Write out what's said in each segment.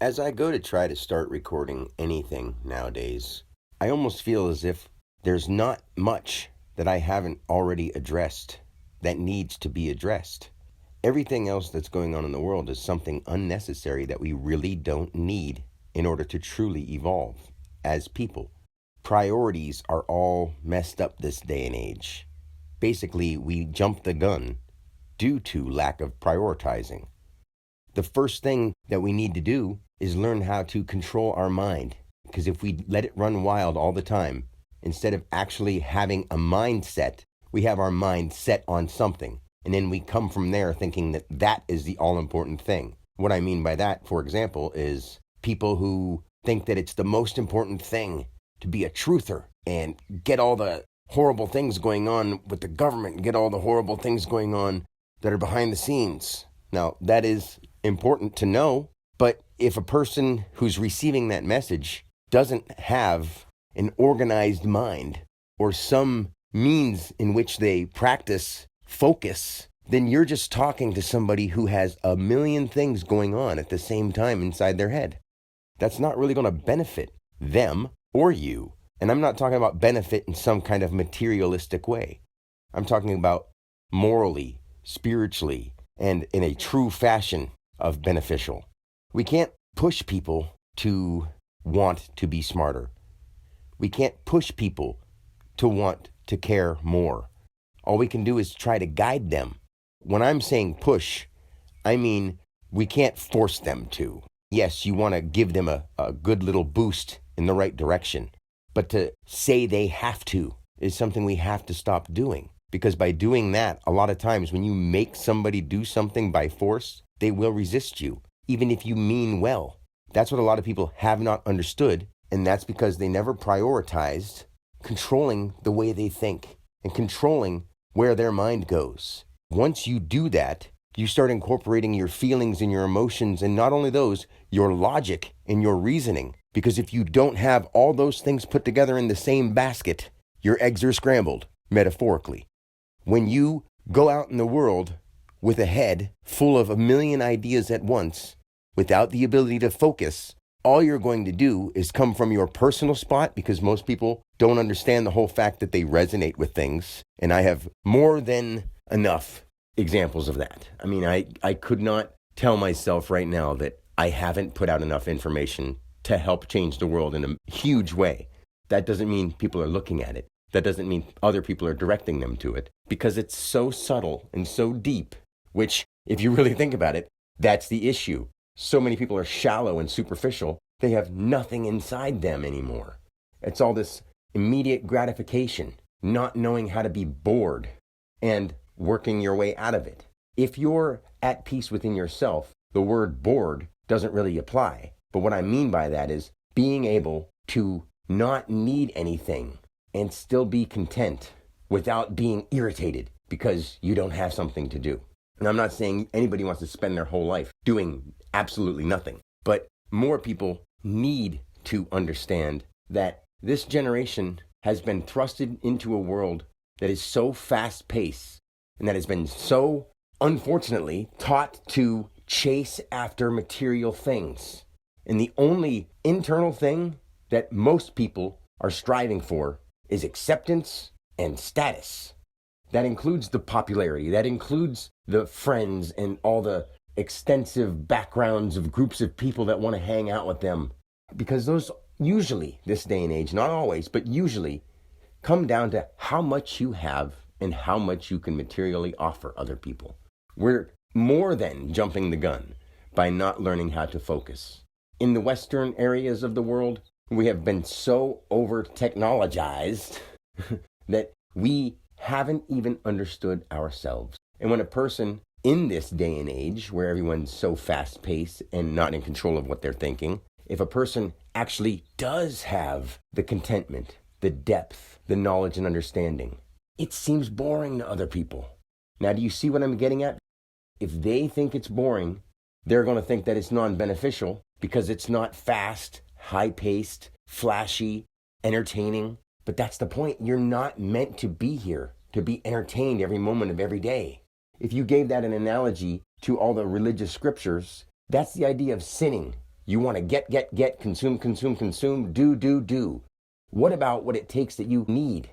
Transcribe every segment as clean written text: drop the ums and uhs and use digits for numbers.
As I go to try to start recording anything nowadays, I almost feel as if there's not much that I haven't already addressed that needs to be addressed. Everything else that's going on in the world is something unnecessary that we really don't need in order to truly evolve as people. Priorities are all messed up this day and age. Basically, we jump the gun due to lack of prioritizing. The first thing that we need to do is learn how to control our mind. Because if we let it run wild all the time, instead of actually having a mindset, we have our mind set on something. And then we come from there thinking that that is the all-important thing. What I mean by that, for example, is people who think that it's the most important thing to be a truther and get all the horrible things going on with the government and get all the horrible things going on that are behind the scenes. Now, that is important to know, but if a person who's receiving that message doesn't have an organized mind or some means in which they practice focus, then you're just talking to somebody who has a million things going on at the same time inside their head. That's not really going to benefit them or you. And I'm not talking about benefit in some kind of materialistic way. I'm talking about morally, spiritually, and in a true fashion of beneficial. We can't push people to want to be smarter. We can't push people to want to care more. All we can do is try to guide them. When I'm saying push, I mean we can't force them to. Yes, you want to give them a good little boost in the right direction. But to say they have to is something we have to stop doing. Because by doing that, a lot of times when you make somebody do something by force, they will resist you, even if you mean well. That's what a lot of people have not understood, and that's because they never prioritized controlling the way they think and controlling where their mind goes. Once you do that, you start incorporating your feelings and your emotions, and not only those, your logic and your reasoning. Because if you don't have all those things put together in the same basket, your eggs are scrambled, metaphorically. When you go out in the world with a head full of a million ideas at once, without the ability to focus, all you're going to do is come from your personal spot, because most people don't understand the whole fact that they resonate with things. And I have more than enough examples of that. I mean, I could not tell myself right now that I haven't put out enough information to help change the world in a huge way. That doesn't mean people are looking at it. That doesn't mean other people are directing them to it, because it's so subtle and so deep, which, if you really think about it, that's the issue. So many people are shallow and superficial. They have nothing inside them anymore. It's all this immediate gratification, not knowing how to be bored and working your way out of it. If you're at peace within yourself, the word bored doesn't really apply. But what I mean by that is being able to not need anything and still be content without being irritated because you don't have something to do. And I'm not saying anybody wants to spend their whole life doing absolutely nothing, but more people need to understand that this generation has been thrusted into a world that is so fast-paced and that has been so, unfortunately, taught to chase after material things. And the only internal thing that most people are striving for is acceptance and status. That includes the popularity, that includes the friends and all the extensive backgrounds of groups of people that want to hang out with them. Because those usually, this day and age, not always, but usually come down to how much you have and how much you can materially offer other people. We're more than jumping the gun by not learning how to focus. In the Western areas of the world, we have been so over-technologized that we haven't even understood ourselves. And when a person in this day and age, where everyone's so fast-paced and not in control of what they're thinking, if a person actually does have the contentment, the depth, the knowledge and understanding, it seems boring to other people. Now, do you see what I'm getting at? If they think it's boring, they're going to think that it's non-beneficial because it's not fast, high-paced, flashy, entertaining. But that's the point. You're not meant to be here to be entertained every moment of every day. If you gave that an analogy to all the religious scriptures, that's the idea of sinning. You want to get, consume, consume, consume, do. What about what it takes that you need?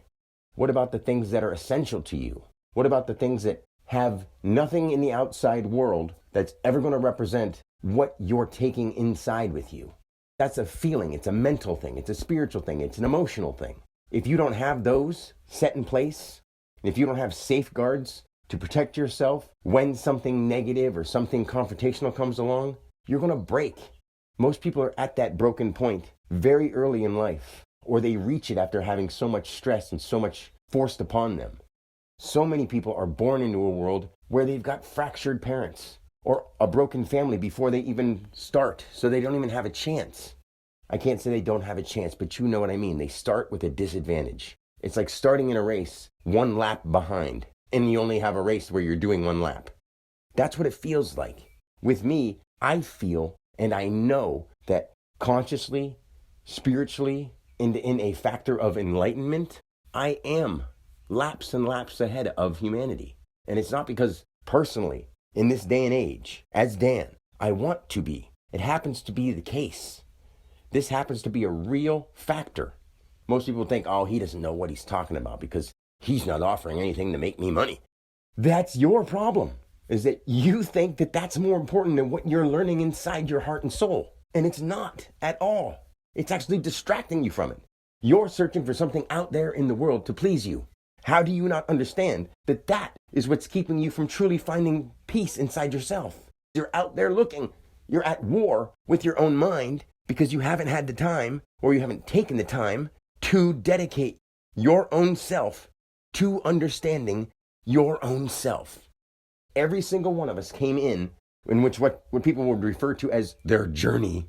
What about the things that are essential to you? What about the things that have nothing in the outside world that's ever going to represent what you're taking inside with you? That's a feeling. It's a mental thing. It's a spiritual thing. It's an emotional thing. If you don't have those set in place, if you don't have safeguards to protect yourself when something negative or something confrontational comes along, you're going to break. Most people are at that broken point very early in life, or they reach it after having so much stress and so much forced upon them. So many people are born into a world where they've got fractured parents or a broken family before they even start, so they don't even have a chance. I can't say they don't have a chance, but you know what I mean. They start with a disadvantage. It's like starting in a race one lap behind, and you only have a race where you're doing one lap. That's what it feels like. With me, I feel and I know that consciously, spiritually, and in a factor of enlightenment, I am laps and laps ahead of humanity. And it's not because personally, in this day and age, as Dan, I want to be. It happens to be the case. This happens to be a real factor. Most people think, oh, he doesn't know what he's talking about because he's not offering anything to make me money. That's your problem, is that you think that that's more important than what you're learning inside your heart and soul. And it's not at all. It's actually distracting you from it. You're searching for something out there in the world to please you. How do you not understand that that is what's keeping you from truly finding peace inside yourself? You're out there looking. You're at war with your own mind because you haven't had the time, or you haven't taken the time to dedicate your own self to understanding your own self. Every single one of us came in which what people would refer to as their journey.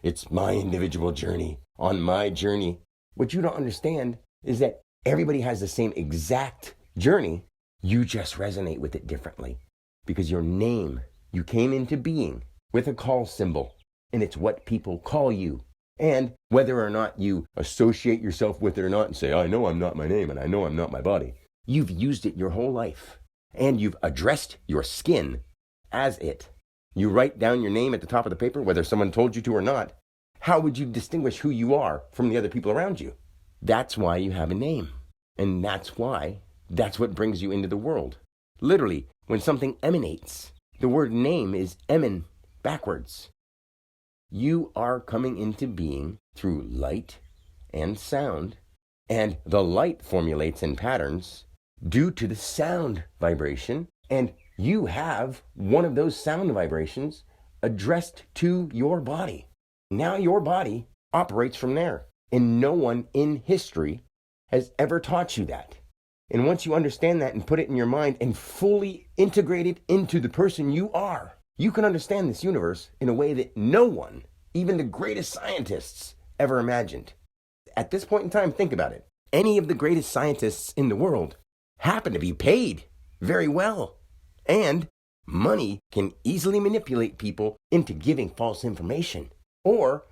It's my individual journey, on my journey. What you don't understand is that everybody has the same exact journey. You just resonate with it differently because your name, you came into being with a call symbol, and it's what people call you. And whether or not you associate yourself with it or not and say, I know I'm not my name and I know I'm not my body, you've used it your whole life and you've addressed your skin as it. You write down your name at the top of the paper, whether someone told you to or not. How would you distinguish who you are from the other people around you? That's why you have a name. And that's what brings you into the world. Literally, when something emanates, the word name is emin backwards. You are coming into being through light and sound, and the light formulates in patterns due to the sound vibration, and you have one of those sound vibrations addressed to your body. Now your body operates from there, and no one in history has ever taught you that. And once you understand that and put it in your mind and fully integrate it into the person you are, you can understand this universe in a way that no one, even the greatest scientists, ever imagined. At this point in time, think about it. Any of the greatest scientists in the world happen to be paid very well. And money can easily manipulate people into giving false information. Or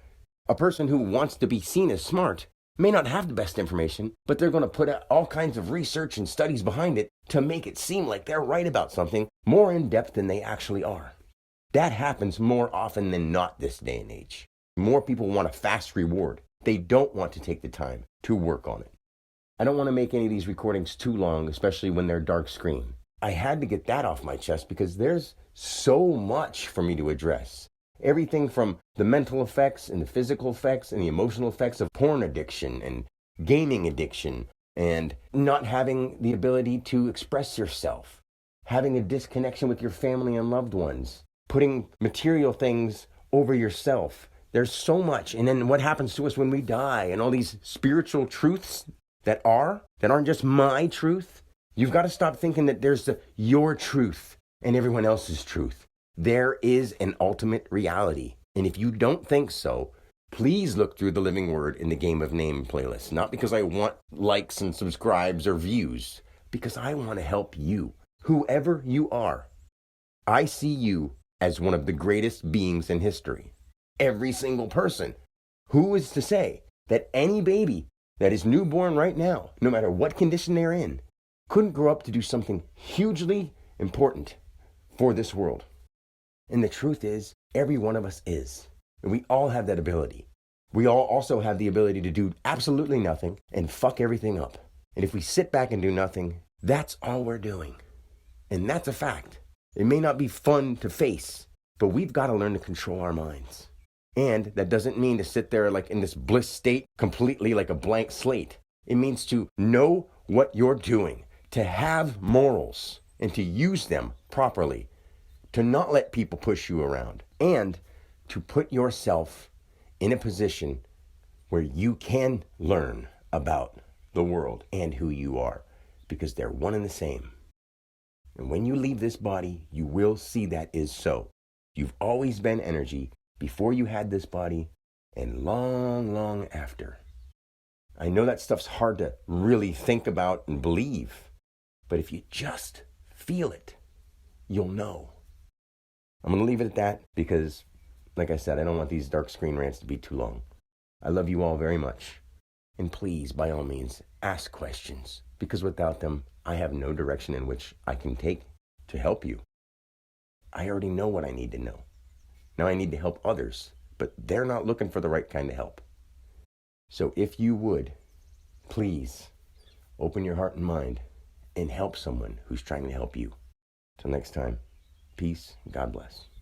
a person who wants to be seen as smart may not have the best information, but they're going to put out all kinds of research and studies behind it to make it seem like they're right about something more in depth than they actually are. That happens more often than not this day and age. More people want a fast reward. They don't want to take the time to work on it. I don't want to make any of these recordings too long, especially when they're dark screen. I had to get that off my chest because there's so much for me to address. Everything from the mental effects and the physical effects and the emotional effects of porn addiction and gaming addiction and not having the ability to express yourself, having a disconnection with your family and loved ones, putting material things over yourself. There's so much. And then what happens to us when we die and all these spiritual truths that aren't just my truth. You've got to stop thinking that there's your truth and everyone else's truth. There is an ultimate reality. And if you don't think so, please look through the Living Word in the Game of Name playlist. Not because I want likes and subscribes or views, because I want to help you, whoever you are. I see you as one of the greatest beings in history. Every single person. Who is to say that any baby that is newborn right now, no matter what condition they're in, couldn't grow up to do something hugely important for this world? And the truth is, every one of us is. And we all have that ability. We all also have the ability to do absolutely nothing and fuck everything up. And if we sit back and do nothing, that's all we're doing. And that's a fact. It may not be fun to face, but we've got to learn to control our minds. And that doesn't mean to sit there like in this bliss state, completely like a blank slate. It means to know what you're doing, to have morals and to use them properly, to not let people push you around, and to put yourself in a position where you can learn about the world and who you are, because they're one and the same. And when you leave this body, you will see that is so. You've always been energy before you had this body and long, long after. I know that stuff's hard to really think about and believe, but if you just feel it, you'll know. I'm going to leave it at that because, like I said, I don't want these dark screen rants to be too long. I love you all very much. And please, by all means, ask questions, because without them, I have no direction in which I can take to help you. I already know what I need to know. Now I need to help others, but they're not looking for the right kind of help. So if you would, please open your heart and mind and help someone who's trying to help you. Till next time, peace, God bless.